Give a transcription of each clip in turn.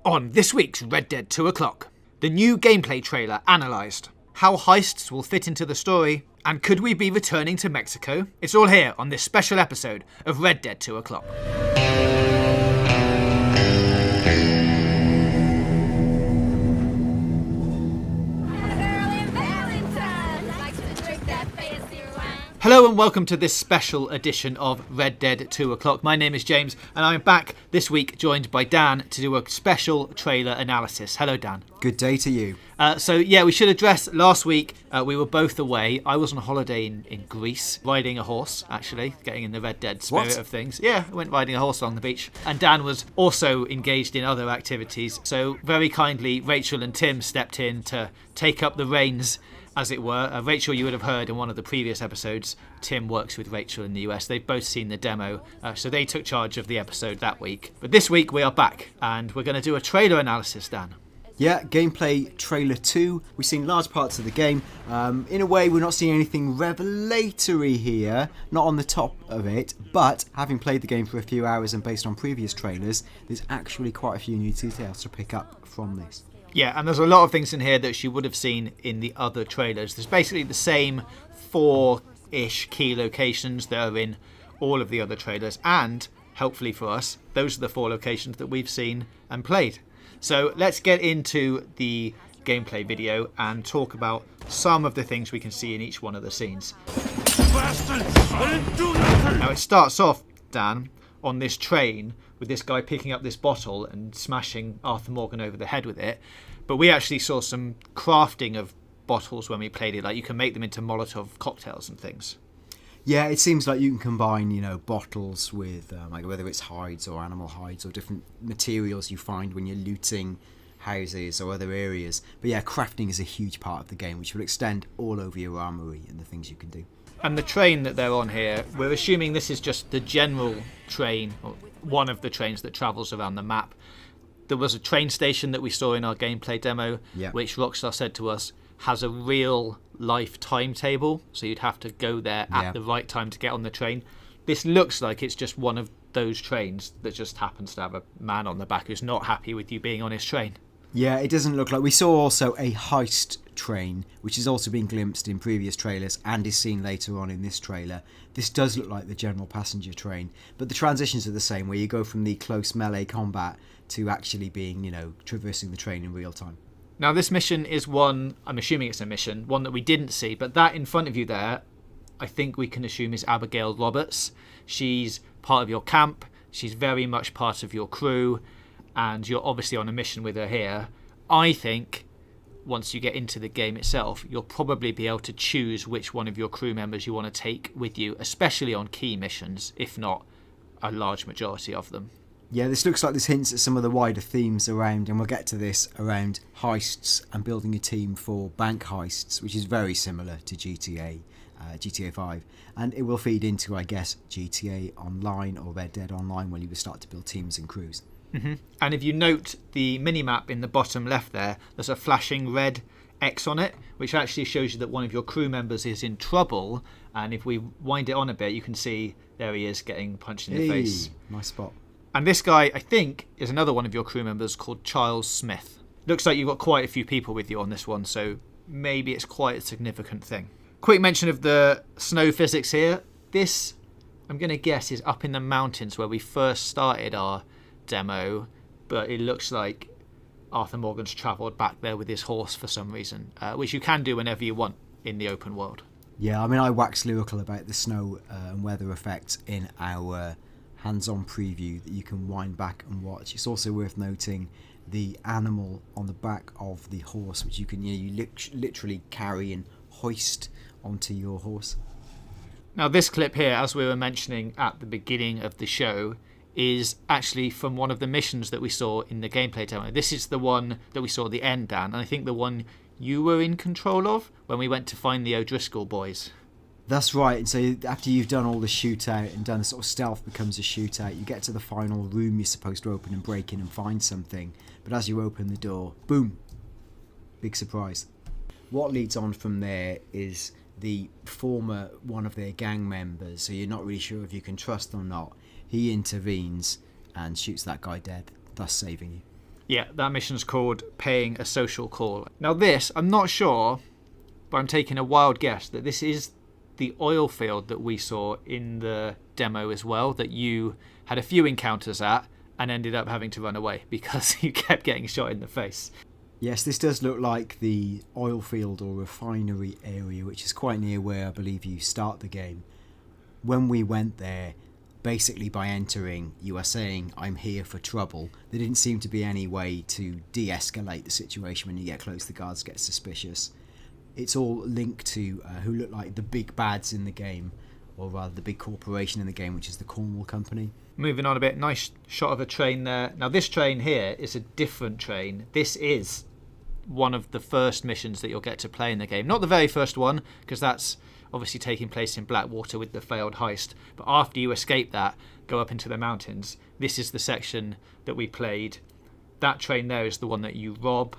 On this week's Red Dead 2 O'Clock, the new gameplay trailer analysed, how heists will fit into the story, and could we be returning to Mexico? It's all here on this special episode of Red Dead 2 O'Clock. Hello and welcome to this special edition of Red Dead 2 O'Clock. My name is James and I'm back this week joined by Dan to do a special trailer analysis. Hello Dan. Good day to you. We should address last week we were both away. I was on holiday in Greece, riding a horse actually, getting in the Red Dead spirit of things. Yeah, I went riding a horse along the beach. And Dan was also engaged in other activities. So very kindly Rachel and Tim stepped in to take up the reins, as it were. Rachel, you would have heard in one of the previous episodes, Tim works with Rachel in the US. They've both seen the demo, so they took charge of the episode that week. But this week we are back, and we're going to do a trailer analysis, Dan. Yeah, gameplay trailer 2. We've seen large parts of the game. In a way, we're not seeing anything revelatory here, not on the top of it, but having played the game for a few hours and based on previous trailers, there's actually quite a few new details to pick up from this. Yeah, and there's a lot of things in here that you would have seen in the other trailers. There's basically the same 4-ish key locations that are in all of the other trailers, and, helpfully for us, those are the 4 locations that we've seen and played. So let's get into the gameplay video and talk about some of the things we can see in each one of the scenes. Now it starts off, Dan, on this train with this guy picking up this bottle and smashing Arthur Morgan over the head with it. But we actually saw some crafting of bottles when we played it. Like you can make them into Molotov cocktails and things. Yeah, it seems like you can combine, bottles with, like whether it's hides or animal hides or different materials you find when you're looting houses or other areas. But yeah, crafting is a huge part of the game, which will extend all over your armory and the things you can do. And the train that they're on here, we're assuming this is just the general train, or one of the trains that travels around the map. There was a train station that we saw in our gameplay demo, which Rockstar said to us has a real life timetable, so you'd have to go there at the right time to get on the train. This looks like it's just one of those trains that just happens to have a man on the back who's not happy with you being on his train. Yeah, it doesn't look like... We saw also a heist train, which is also been glimpsed in previous trailers and is seen later on in this trailer. This does look like the general passenger train, but the transitions are the same, where you go from the close melee combat to actually being, traversing the train in real time. Now this mission is one, I'm assuming it's a mission, one that we didn't see, but that in front of you there, I think we can assume is Abigail Roberts. She's part of your camp, she's very much part of your crew, and you're obviously on a mission with her here. I think once you get into the game itself, you'll probably be able to choose which one of your crew members you want to take with you, especially on key missions, if not a large majority of them. Yeah, this looks like this hints at some of the wider themes around, and we'll get to this, around heists and building a team for bank heists, which is very similar to GTA 5. And it will feed into, I guess, GTA Online or Red Dead Online when you will start to build teams and crews. Mm-hmm. And if you note the minimap in the bottom left there's a flashing red X on it, which actually shows you that one of your crew members is in trouble. And if we wind it on a bit, you can see there he is getting punched in the face. Nice spot. And this guy, I think, is another one of your crew members called Charles Smith. Looks like you've got quite a few people with you on this one, so maybe it's quite a significant thing. Quick mention of the snow physics here. This, I'm going to guess, is up in the mountains where we first started our demo, but it looks like Arthur Morgan's travelled back there with his horse for some reason, which you can do whenever you want in the open world. Yeah, I mean, I wax lyrical about the snow and weather effects in our hands-on preview that you can wind back and watch. It's also worth noting the animal on the back of the horse, which you can literally carry and hoist onto your horse. Now this clip here, as we were mentioning at the beginning of the show, is actually from one of the missions that we saw in the gameplay demo. This is the one that we saw at the end, Dan, and I think the one you were in control of when we went to find the O'Driscoll boys. That's right, and so after you've done all the shootout and done a sort of stealth becomes a shootout, you get to the final room you're supposed to open and break in and find something, but as you open the door, boom, big surprise. What leads on from there is the former one of their gang members, so you're not really sure if you can trust or not. He intervenes and shoots that guy dead, thus saving you. Yeah, that mission's called Paying a Social Call. Now this, I'm not sure, but I'm taking a wild guess that this is the oil field that we saw in the demo as well, that you had a few encounters at and ended up having to run away because you kept getting shot in the face. Yes, this does look like the oil field or refinery area, which is quite near where I believe you start the game. When we went there, basically by entering, you are saying, I'm here for trouble. There didn't seem to be any way to de-escalate the situation. When you get close, the guards get suspicious. It's all linked to who look like the big bads in the game, or rather the big corporation in the game, which is the Cornwall Company. Moving on a bit, nice shot of a train there. Now this train here is a different train. This is one of the first missions that you'll get to play in the game. Not the very first one, because that's obviously taking place in Blackwater with the failed heist. But after you escape that, go up into the mountains, this is the section that we played. That train there is the one that you rob.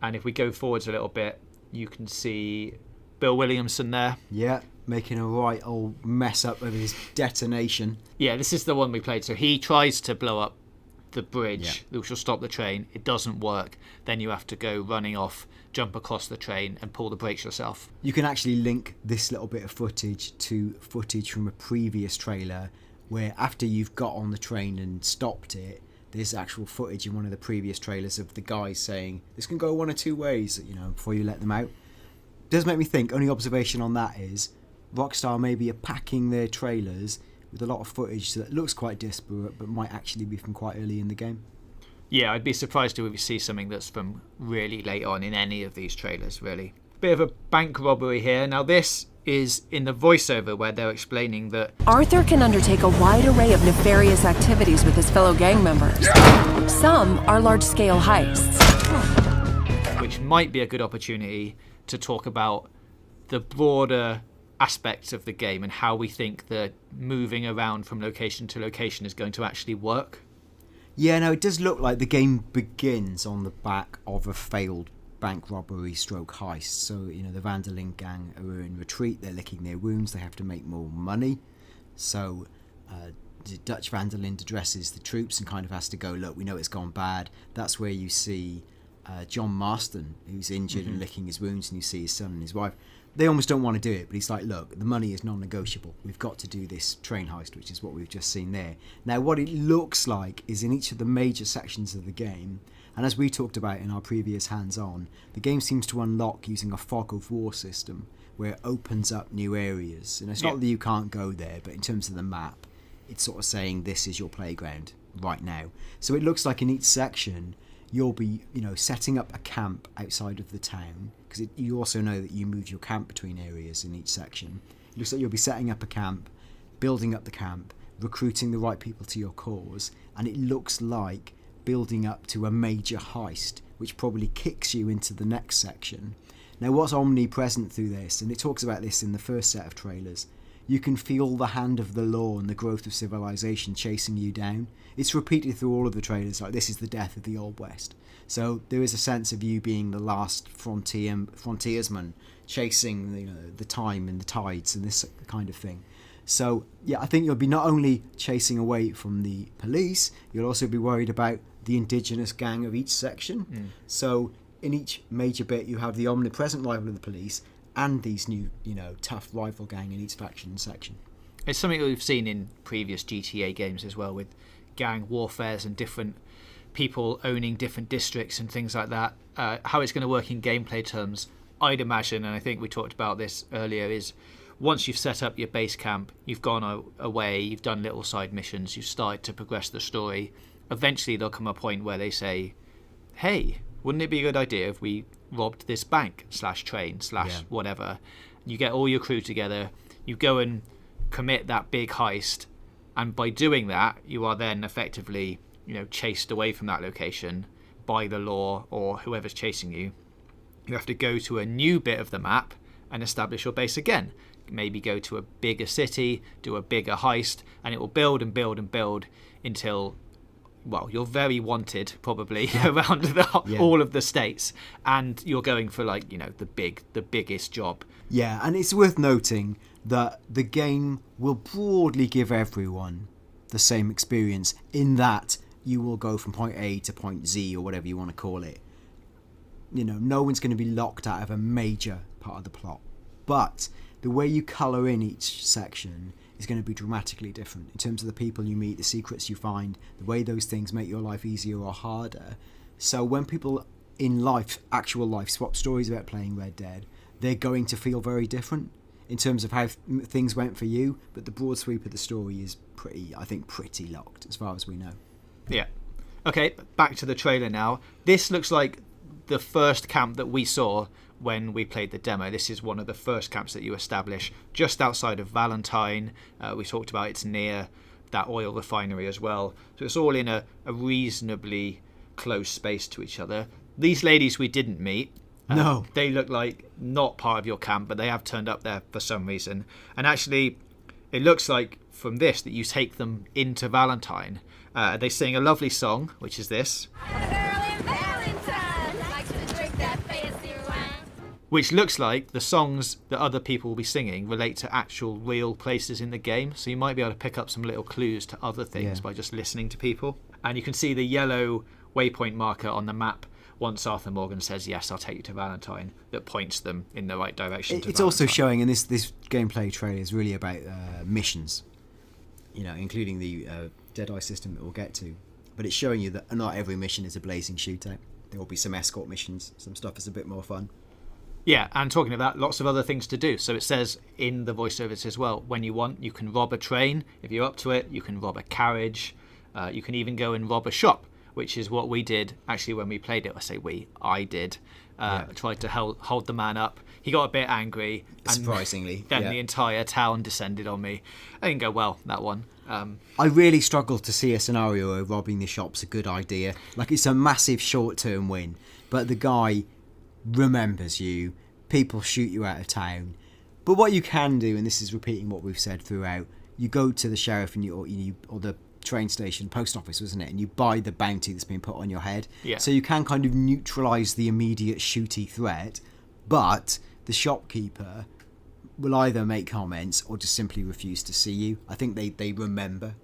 And if we go forwards a little bit, you can see Bill Williamson there. Yeah, making a right old mess up of his detonation. Yeah, this is the one we played. So he tries to blow up the bridge, which will stop the train. It doesn't work. Then you have to go running off, jump across the train and pull the brakes yourself. You can actually link this little bit of footage to footage from a previous trailer where after you've got on the train and stopped it, there's actual footage in one of the previous trailers of the guys saying, this can go one or two ways, before you let them out. It does make me think, only observation on that is, Rockstar maybe are packing their trailers with a lot of footage that looks quite disparate but might actually be from quite early in the game. Yeah, I'd be surprised if we see something that's from really late on in any of these trailers, really. Bit of a bank robbery here. Now this is in the voiceover where they're explaining that Arthur can undertake a wide array of nefarious activities with his fellow gang members. Some are large-scale heists, which might be a good opportunity to talk about the broader aspects of the game and how we think that moving around from location to location is going to actually work. Yeah, no, it does look like the game begins on the back of a failed bank robbery stroke heist. So, the Van der Linde gang are in retreat, they're licking their wounds, they have to make more money. So, Dutch Van der Linde addresses the troops and kind of has to go, look, we know it's gone bad. That's where you see John Marston, who's injured and licking his wounds, and you see his son and his wife. They almost don't want to do it, but he's like, look, the money is non-negotiable. We've got to do this train heist, which is what we've just seen there. Now, what it looks like is in each of the major sections of the game, and as we talked about in our previous hands-on, the game seems to unlock using a fog of war system, where it opens up new areas. And it's not that you can't go there, but in terms of the map, it's sort of saying this is your playground right now. So it looks like in each section, you'll be, setting up a camp outside of the town, because you also know that you move your camp between areas in each section. It looks like you'll be setting up a camp, building up the camp, recruiting the right people to your cause, and it looks like building up to a major heist, which probably kicks you into the next section. Now, what's omnipresent through this, and it talks about this in the first set of trailers, you can feel the hand of the law and the growth of civilization chasing you down. It's repeated through all of the trailers, like this is the death of the Old West. So there is a sense of you being the last frontiersman chasing the time and the tides and this kind of thing. So yeah, I think you'll be not only chasing away from the police, you'll also be worried about the indigenous gang of each section. So in each major bit you have the omnipresent rival of the police and these new, tough rival gang in each faction section. It's something that we've seen in previous GTA games as well, with gang warfares and different people owning different districts and things like that. How it's going to work in gameplay terms, I'd imagine, and I think we talked about this earlier, is once you've set up your base camp, you've gone away, you've done little side missions, you've started to progress the story, eventually there'll come a point where they say, hey, wouldn't it be a good idea if we robbed this bank / train / whatever? You get all your crew together, you go and commit that big heist, and by doing that you are then effectively chased away from that location by the law or whoever's chasing you. You have to go to a new bit of the map and establish your base again. Maybe go to a bigger city, do a bigger heist, and it will build and build and build until, well, you're very wanted probably around all of the states, and you're going for the biggest job. Yeah, and it's worth noting that the game will broadly give everyone the same experience in that you will go from point A to point Z or whatever you want to call it. You know, no one's going to be locked out of a major part of the plot. But the way you colour in each section is going to be dramatically different in terms of the people you meet, the secrets you find, the way those things make your life easier or harder. So when people in life, actual life, swap stories about playing Red Dead, they're going to feel very different in terms of how things went for you. But the broad sweep of the story is pretty locked as far as we know. Yeah. Okay, back to the trailer now. This looks like the first camp that we saw when we played the demo. This is one of the first camps that you establish just outside of Valentine. We talked about it's near that oil refinery as well. So it's all in a reasonably close space to each other. These ladies we didn't meet. No. They look like not part of your camp, but they have turned up there for some reason. And actually, it looks like from this that you take them into Valentine. They sing a lovely song, which is this. Which looks like the songs that other people will be singing relate to actual real places in the game. So you might be able to pick up some little clues to other things by just listening to people. And you can see the yellow waypoint marker on the map once Arthur Morgan says, yes, I'll take you to Valentine, that points them in the right direction. It's also showing, and this gameplay trailer is really about missions, you know, including the Deadeye system that we'll get to. But it's showing you that not every mission is a blazing shootout. There will be some escort missions, some stuff that's a bit more fun. Yeah, and talking of that, lots of other things to do. So it says in the voiceovers as well, when you want, you can rob a train. If you're up to it, you can rob a carriage. You can even go and rob a shop, which is what we did actually when we played it. I say we, I did. Tried to hold the man up. He got a bit angry. Surprisingly. Then the entire town descended on me. I didn't go well, that one. I really struggle to see a scenario where robbing the shop's a good idea. Like, it's a massive short-term win, but the guy remembers you, people shoot you out of town. But what you can do, and this is repeating what we've said throughout, you go to the sheriff and or the train station, post office, wasn't it, and you buy the bounty that's been put on your head. So you can kind of neutralise the immediate shooty threat, but the shopkeeper will either make comments or just simply refuse to see you. I think they remember.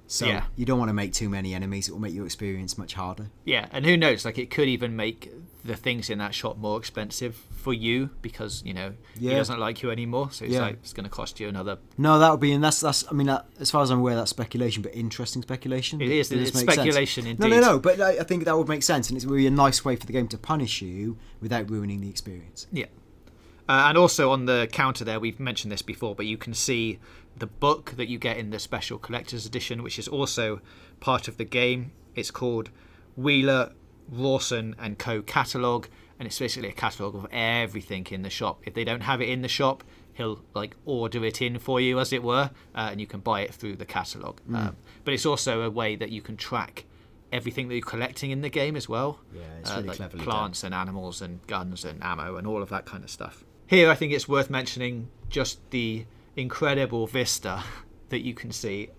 So you don't want to make too many enemies. It will make your experience much harder. Yeah, and who knows, like, it could even make the things in that shop more expensive for you because, you know, he doesn't like you anymore. So it's like, it's going to cost you another... No, that would be... And that's I mean, as far as I'm aware, that's speculation, but interesting speculation. It is. It's speculation sense. Indeed. No, but I think that would make sense. And it's really a nice way for the game to punish you without ruining the experience. Yeah. And also on the counter there, we've mentioned this before, but you can see the book that you get in the special collector's edition, which is also part of the game. It's called Wheeler, Rawson and Co. Catalogue, and it's basically a catalogue of everything in the shop. If they don't have it in the shop, he'll like order it in for you, as it were, and you can buy it through the catalogue. But it's also a way that you can track everything that you're collecting in the game as well. Yeah, it's really like cleverly plants done. And animals and guns and ammo and all of that kind of stuff. Here, I think it's worth mentioning just the incredible vista that you can see.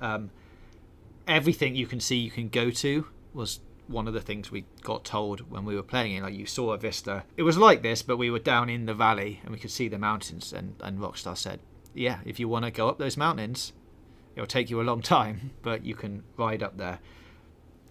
Everything you can see you can go to was one of the things we got told when we were playing it. Like, you saw a vista. It was like this, but we were down in the valley and we could see the mountains. And Rockstar said, yeah, if you want to go up those mountains, it'll take you a long time, but you can ride up there.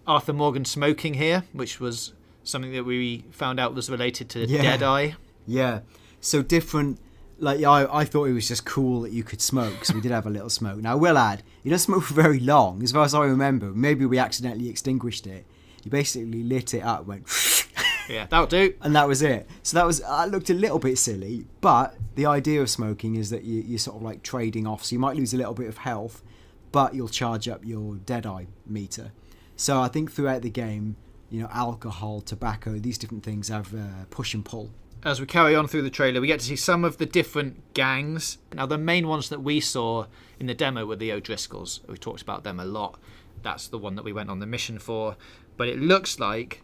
Arthur Morgan smoking here, which was something that we found out was related to Deadeye. Yeah. So different, like, I thought it was just cool that you could smoke, so we did have a little smoke. Now, I will add, you don't smoke for very long, as far as I remember. Maybe we accidentally extinguished it. You basically lit it up, went... Yeah, that'll do. And that was it. So that looked a little bit silly, but the idea of smoking is that you're sort of like trading off, so you might lose a little bit of health, but you'll charge up your Deadeye meter. So I think throughout the game, you know, alcohol, tobacco, these different things have push and pull. As we carry on through the trailer, we get to see some of the different gangs. Now, the main ones that we saw in the demo were the O'Driscolls. We talked about them a lot. That's the one that we went on the mission for. But it looks like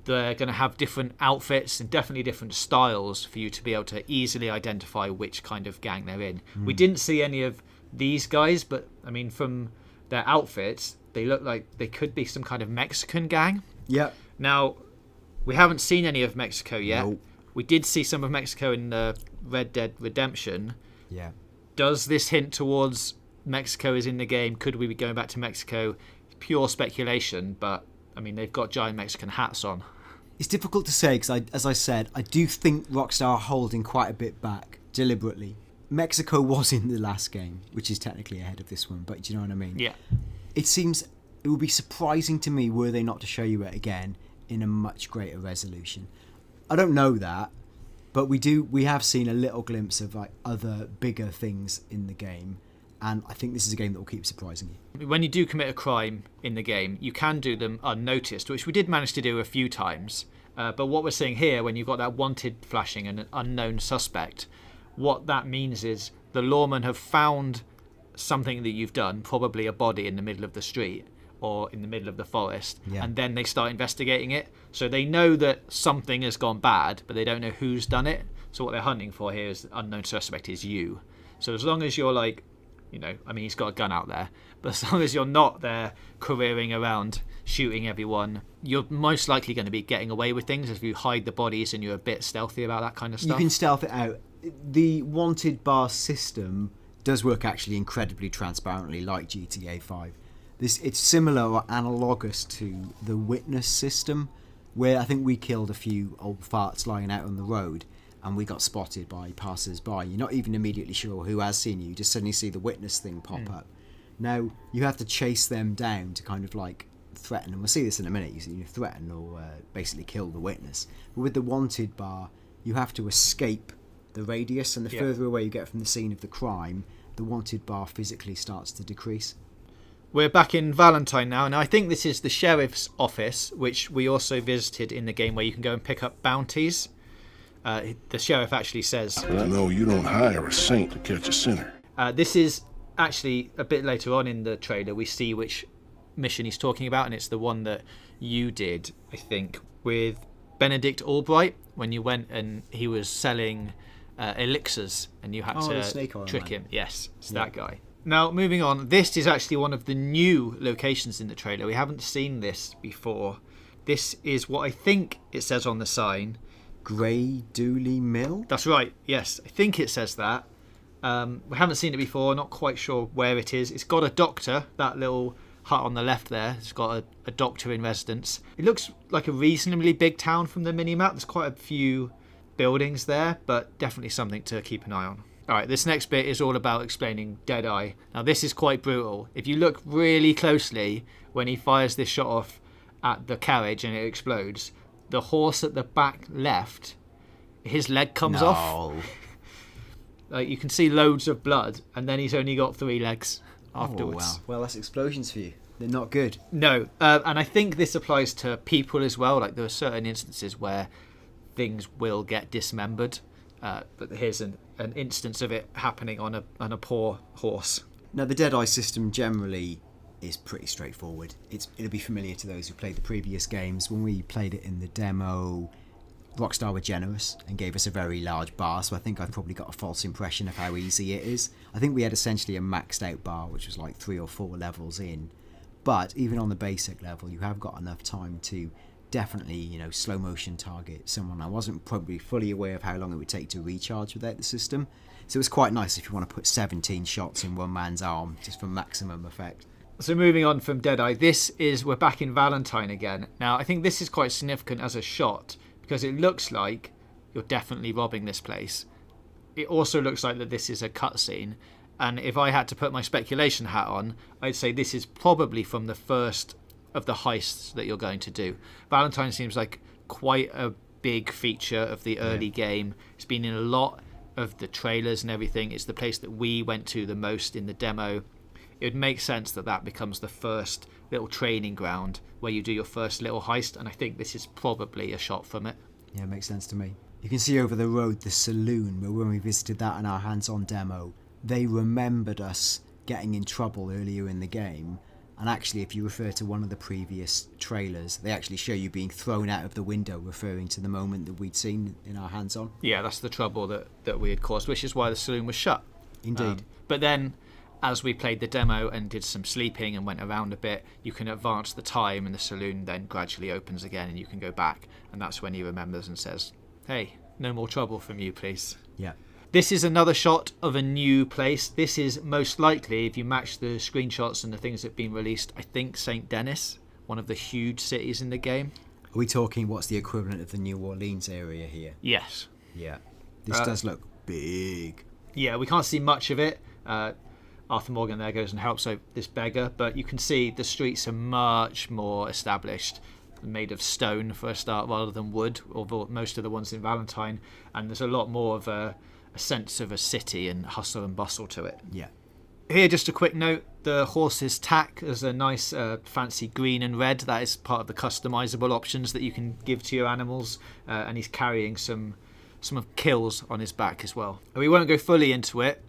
they're going to have different outfits and definitely different styles for you to be able to easily identify which kind of gang they're in. We didn't see any of these guys, but, I mean, from their outfits, they look like they could be some kind of Mexican gang. Yeah. Now, we haven't seen any of Mexico yet. Nope. We did see some of Mexico in Red Dead Redemption. Yeah. Does this hint towards Mexico is in the game? Could we be going back to Mexico? pure speculation, but I mean, they've got giant Mexican hats on. It's difficult to say because, as I said, I do think Rockstar are holding quite a bit back deliberately. Mexico was in the last game, which is technically ahead of this one, but do you know what I mean? Yeah. It seems it would be surprising to me were they not to show you it again in a much greater resolution. I don't know that, but we have seen a little glimpse of like other bigger things in the game, and I think this is a game that will keep surprising you. When you do commit a crime in the game, you can do them unnoticed, which we did manage to do a few times. But what we're seeing here, when you've got that wanted flashing and an unknown suspect, what that means is the lawmen have found something that you've done, probably a body in the middle of the street or in the middle of the forest, and then they start investigating it. So they know that something has gone bad, but they don't know who's done it. So what they're hunting for here is the unknown suspect is you. So as long as you're like, you know, I mean, he's got a gun out there, but as long as you're not there careering around shooting everyone, you're most likely going to be getting away with things if you hide the bodies and you're a bit stealthy about that kind of stuff. You can stealth it out. The wanted bar system does work actually incredibly transparently, like GTA 5. It's similar or analogous to the witness system, where I think we killed a few old farts lying out on the road and we got spotted by passers-by. You're not even immediately sure who has seen you. You just suddenly see the witness thing pop up. Now, you have to chase them down to kind of like threaten, and we'll see this in a minute. You threaten or basically kill the witness. But with the wanted bar, you have to escape the radius, and the further away you get from the scene of the crime, the wanted bar physically starts to decrease. We're back in Valentine now, and I think this is the sheriff's office, which we also visited in the game, where you can go and pick up bounties. The sheriff actually says, "No, you don't hire a saint to catch a sinner." This is actually a bit later on in the trailer. We see which mission he's talking about, and it's the one that you did, I think, with Benedict Albright, when you went and he was selling elixirs and you had to trick him. Yes, it's that guy. Now, moving on, this is actually one of the new locations in the trailer. We haven't seen this before. This is what I think it says on the sign. Grey Dooley Mill? That's right, yes. I think it says that. We haven't seen it before, not quite sure where it is. It's got a doctor, that little hut on the left there. It's got a doctor in residence. It looks like a reasonably big town from the mini-map. There's quite a few buildings there, but definitely something to keep an eye on. Alright, this next bit is all about explaining Deadeye. Now this is quite brutal. If you look really closely when he fires this shot off at the carriage and it explodes, the horse at the back left, his leg comes off. Like, you can see loads of blood, and then he's only got 3 legs afterwards. Oh, wow. Well, that's explosions for you. They're not good. No, and I think this applies to people as well. Like, there are certain instances where things will get dismembered, but here's an instance of it happening on a poor horse. Now, the Deadeye system generally is pretty straightforward. It'll be familiar to those who played the previous games. When we played it in the demo, Rockstar were generous and gave us a very large bar, so I think I've probably got a false impression of how easy it is. I think we had essentially a maxed out bar, which was like 3 or 4 levels in. But even on the basic level, you have got enough time to definitely, slow motion target someone. I wasn't probably fully aware of how long it would take to recharge without the system. So it's quite nice if you want to put 17 shots in one man's arm, just for maximum effect. So moving on from Deadeye, we're back in Valentine again. Now, I think this is quite significant as a shot, because it looks like you're definitely robbing this place. It also looks like that this is a cutscene, and if I had to put my speculation hat on, I'd say this is probably from the first of the heists that you're going to do. Valentine seems like quite a big feature of the early game. It's been in a lot of the trailers and everything. It's the place that we went to the most in the demo. It would make sense that becomes the first little training ground where you do your first little heist, and I think this is probably a shot from it. Yeah, it makes sense to me. You can see over the road the saloon, where when we visited that in our hands-on demo, they remembered us getting in trouble earlier in the game, and actually if you refer to one of the previous trailers, they actually show you being thrown out of the window, referring to the moment that we'd seen in our hands-on. Yeah, that's the trouble that we had caused, which is why the saloon was shut. Indeed. But then, as we played the demo and did some sleeping and went around a bit, you can advance the time and the saloon then gradually opens again and you can go back, and that's when he remembers and says, "Hey, no more trouble from you, please." Yeah. This is another shot of a new place. This is most likely, if you match the screenshots and the things that have been released, I think St. Denis, one of the huge cities in the game. Are we talking what's the equivalent of the New Orleans area here? Yes. Yeah. This does look big. Yeah, we can't see much of it. Arthur Morgan there goes and helps out this beggar, but you can see the streets are much more established, made of stone for a start rather than wood, although most of the ones in Valentine, and there's a lot more of a sense of a city and hustle and bustle to it. Yeah. Here, just a quick note, the horse's tack is a nice fancy green and red. That is part of the customizable options that you can give to your animals, and he's carrying some of kills on his back as well. We won't go fully into it,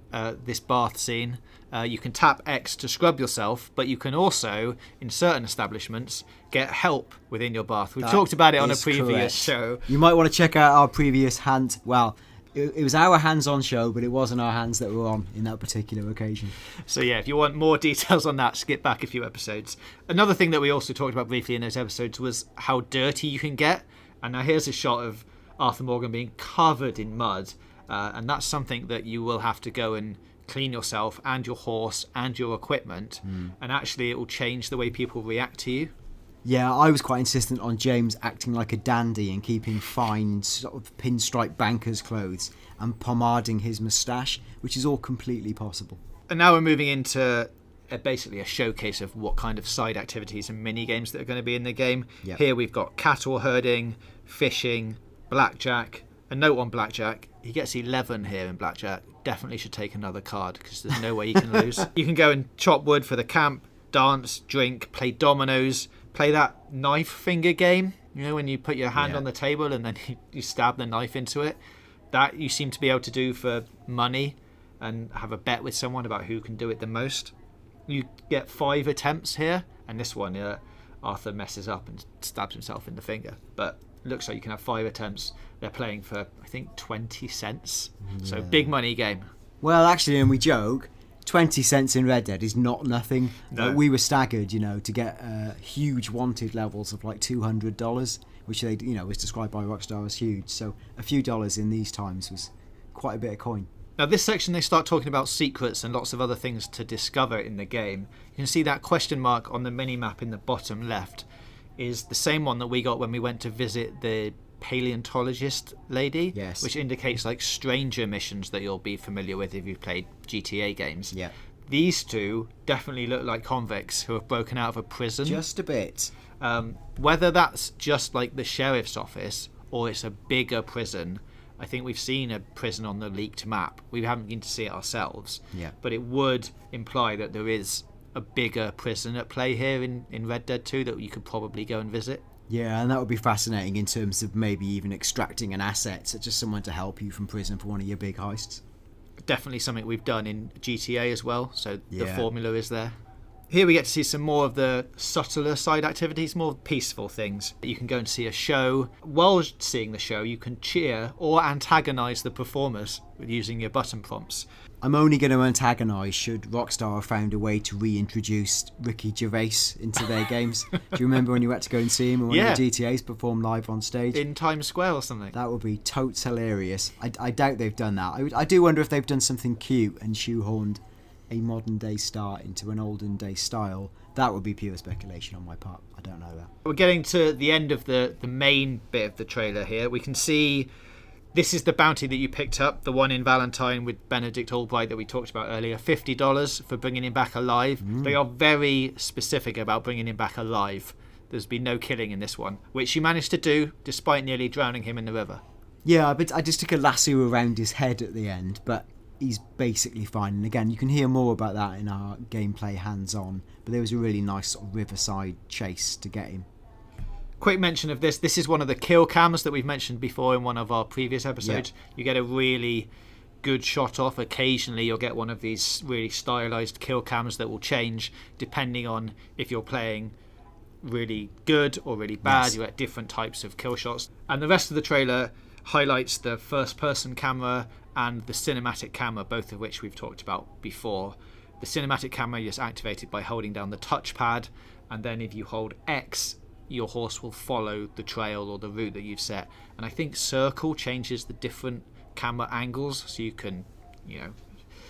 this bath scene. You can tap X to scrub yourself, but you can also, in certain establishments, get help within your bath. We've talked about it on a previous show. You might want to check out our previous it was our hands-on show, but it wasn't our hands that were on in that particular occasion. So yeah, if you want more details on that, skip back a few episodes. Another thing that we also talked about briefly in those episodes was how dirty you can get. And now here's a shot of Arthur Morgan being covered in mud, and that's something that you will have to go and clean yourself and your horse and your equipment, and actually it will change the way people react to you. Yeah, I was quite insistent on James acting like a dandy and keeping fine sort of pinstripe banker's clothes and pomading his moustache, which is all completely possible. And now we're moving into basically a showcase of what kind of side activities and mini games that are going to be in the game. Yep. Here we've got cattle herding, fishing, blackjack. A note on blackjack, he gets 11 here in blackjack. Definitely should take another card because there's no way you can lose. You can go and chop wood for the camp, dance, drink, play dominoes, play that knife finger game, you know, when you put your hand on the table and then you stab the knife into it. That you seem to be able to do for money and have a bet with someone about who can do it the most. You get 5 attempts here, and this one Arthur messes up and stabs himself in the finger, but it looks like you can have 5 attempts. They're playing for, I think, 20 cents. So big money game. Well, actually, and we joke, 20 cents in Red Dead is not nothing. No. We were staggered, to get huge wanted levels of like $200, which they, was described by Rockstar as huge. So a few dollars in these times was quite a bit of coin. Now this section they start talking about secrets and lots of other things to discover in the game. You can see that question mark on the mini-map in the bottom left is the same one that we got when we went to visit the paleontologist lady, yes, which indicates like stranger missions that you'll be familiar with if you've played GTA games. Yeah. These two definitely look like convicts who have broken out of a prison. Just a bit. Whether that's just like the sheriff's office or it's a bigger prison, I think we've seen a prison on the leaked map. We haven't been to see it ourselves. Yeah. But it would imply that there is a bigger prison at play here in Red Dead 2 that you could probably go and visit. Yeah, and that would be fascinating in terms of maybe even extracting an asset, such as someone to help you from prison for one of your big heists. Definitely something we've done in GTA as well, so the Yeah. formula is there. Here we get to see some more of the subtler side activities, more peaceful things. You can go and see a show. While seeing the show, you can cheer or antagonise the performers using your button prompts. I'm only going to antagonise should Rockstar have found a way to reintroduce Ricky Gervais into their games. Do you remember when you had to go and see him in one of the GTAs perform live on stage? In Times Square or something. That would be totes hilarious. I doubt they've done that. I do wonder if they've done something cute and shoehorned a modern day star into an olden day style. That would be pure speculation on my part. I don't know that. We're getting to the end of the main bit of the trailer here. We can see this is the bounty that you picked up, the one in Valentine with Benedict Albright that we talked about earlier. $50 for bringing him back alive. They are very specific about bringing him back alive. There's been no killing in this one, which you managed to do despite nearly drowning him in the river. Yeah, but I just took a lasso around his head at the end, but he's basically fine. And again, you can hear more about that in our gameplay hands-on, but there was a really nice sort of riverside chase to get him. Quick mention of this. This is one of the kill cams that we've mentioned before in one of our previous episodes. Yeah. You get a really good shot off. Occasionally you'll get one of these really stylized kill cams that will change depending on if you're playing really good or really bad. Yes. You get different types of kill shots. And the rest of the trailer highlights the first person camera and the cinematic camera, both of which we've talked about before. The cinematic camera is activated by holding down the touchpad, and then if you hold X, your horse will follow the trail or the route that you've set. And I think circle changes the different camera angles, so you can,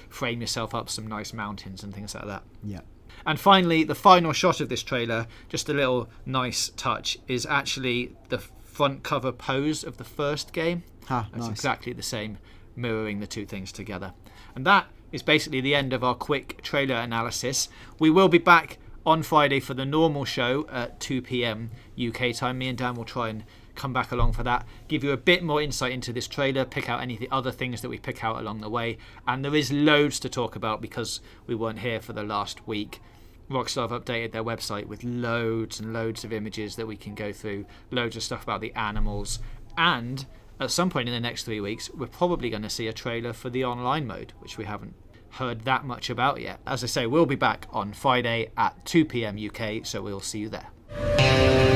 frame yourself up some nice mountains and things like that. Yeah. And finally, the final shot of this trailer, just a little nice touch, is actually the front cover pose of the first game. It's Nice. exactly the same, mirroring the two things together. And that is basically the end of our quick trailer analysis. We will be back on Friday for the normal show at 2 p.m. UK time. Me and Dan will try and come back along for that, give you a bit more insight into this trailer, pick out any of the other things that we pick out along the way. And there is loads to talk about because we weren't here for the last week. Rockstar have updated their website with loads and loads of images that we can go through, loads of stuff about the animals, and at some point in the next 3 weeks we're probably going to see a trailer for the online mode, which we haven't heard that much about yet. As I say, we'll be back on Friday at 2 p.m. UK, so we'll see you there.